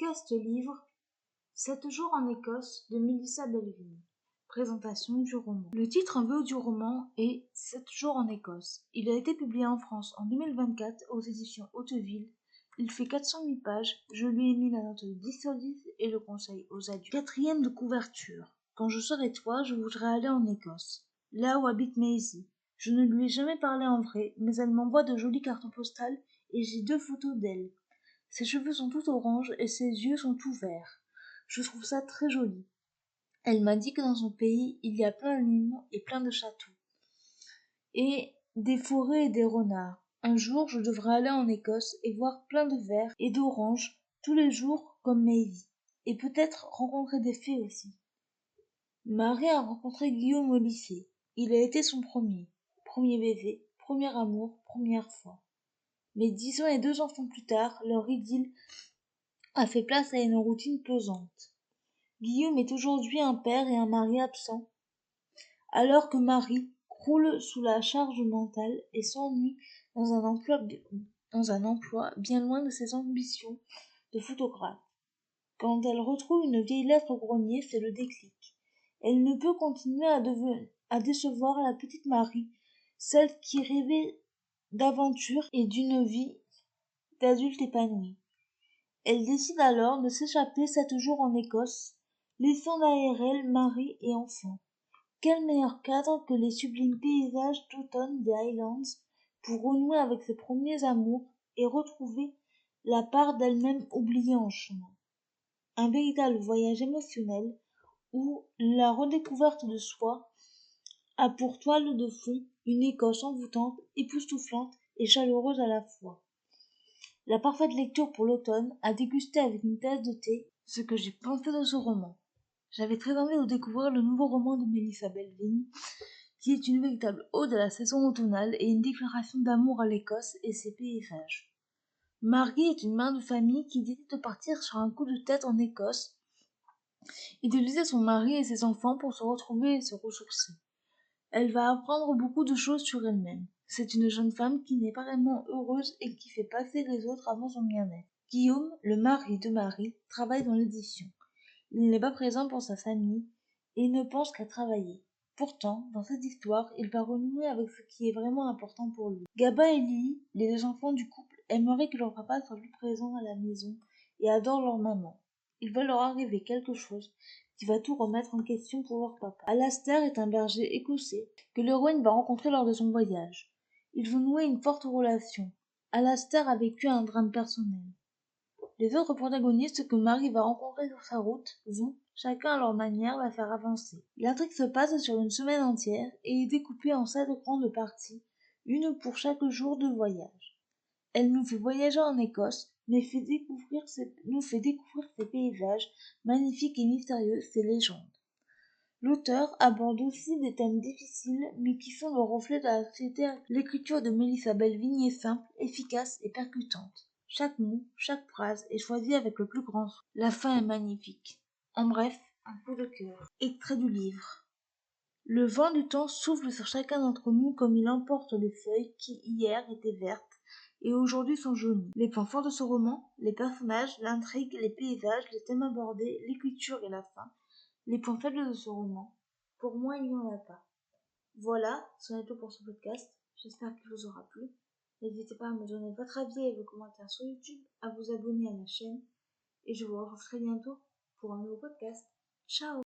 podcast livre 7 jours en Écosse de Melissa Belvin. Présentation du roman. Le titre VO du roman est 7 jours en Écosse. Il a été publié en France en 2024 aux éditions Hauteville. Il fait 408 pages. Je lui ai mis la note de 10 sur 10 et le conseille aux adultes. 4e de couverture. Quand je serai toi, je voudrais aller en Écosse, là où habite Maisie. Je ne lui ai jamais parlé en vrai, mais elle m'envoie de jolies cartes postales et j'ai 2 photos d'elle. Ses cheveux sont tout orange et ses yeux sont tout verts. Je trouve ça très joli. Elle m'a dit que dans son pays, il y a plein d'animaux et plein de châteaux. Et des forêts et des renards. Un jour, je devrais aller en Écosse et voir plein de verts et d'oranges tous les jours comme Maisie. Et peut-être rencontrer des fées aussi. Marie a rencontré Guillaume au lycée. Il a été son premier bébé, premier amour, première fois. Mais 10 ans et 2 enfants plus tard, leur idylle a fait place à une routine pesante. Guillaume est aujourd'hui un père et un mari absents, alors que Marie croule sous la charge mentale et s'ennuie dans un emploi bien loin de ses ambitions de photographe. Quand elle retrouve une vieille lettre au grenier, c'est le déclic. Elle ne peut continuer à décevoir la petite Marie, celle qui rêvait d'aventure et d'une vie d'adulte épanouie. Elle décide alors de s'échapper 7 jours en Écosse, laissant derrière elle mari et enfants. Quel meilleur cadre que les sublimes paysages d'automne des Highlands pour renouer avec ses premiers amours et retrouver la part d'elle-même oubliée en chemin. Un véritable voyage émotionnel où la redécouverte de soi a pour toile de fond une Écosse envoûtante, époustouflante et chaleureuse à la fois. La parfaite lecture pour l'automne, à déguster avec une tasse de thé, ce que j'ai pensé de ce roman. J'avais très envie de découvrir le nouveau roman de Melissa Belvin, qui est une véritable ode à la saison automnale et une déclaration d'amour à l'Écosse et ses paysages. Margie est une mère de famille qui décide de partir sur un coup de tête en Écosse et de laisser son mari et ses enfants pour se retrouver et se ressourcer. Elle va apprendre beaucoup de choses sur elle-même. C'est une jeune femme qui n'est pas vraiment heureuse et qui fait passer les autres avant son bien-être. Guillaume, le mari de Marie, travaille dans l'édition. Il n'est pas présent pour sa famille et ne pense qu'à travailler. Pourtant, dans cette histoire, il va renouer avec ce qui est vraiment important pour lui. Gaba et Lily, les 2 enfants du couple, aimeraient que leur papa soit plus présent à la maison et adorent leur maman. Il va leur arriver quelque chose qui va tout remettre en question pour leur papa. Alastair est un berger écossais que l'héroïne va rencontrer lors de son voyage. Ils vont nouer une forte relation. Alastair a vécu un drame personnel. Les autres protagonistes que Marie va rencontrer sur sa route vont, chacun à leur manière, la faire avancer. L'intrigue se passe sur une semaine entière et est découpée en 7 grandes parties, une pour chaque jour de voyage. Elle nous fait voyager en Écosse, mais nous fait découvrir ses paysages magnifiques et mystérieux, ses légendes. L'auteur aborde aussi des thèmes difficiles, mais qui sont le reflet de la société. L'écriture de Melissa Belvin est simple, efficace et percutante. Chaque mot, chaque phrase est choisi avec le plus grand soin. La fin est magnifique. En bref, un coup de cœur. Extrait du livre. Le vent du temps souffle sur chacun d'entre nous comme il emporte les feuilles qui hier étaient vertes et aujourd'hui sont jaunies. Les points forts de ce roman, les personnages, l'intrigue, les paysages, les thèmes abordés, l'écriture et la fin. Les points faibles de ce roman, pour moi, il n'y en a pas. Voilà, c'en est tout pour ce podcast. J'espère qu'il vous aura plu. N'hésitez pas à me donner votre avis et vos commentaires sur YouTube, à vous abonner à la chaîne, et je vous retrouve très bientôt pour un nouveau podcast. Ciao!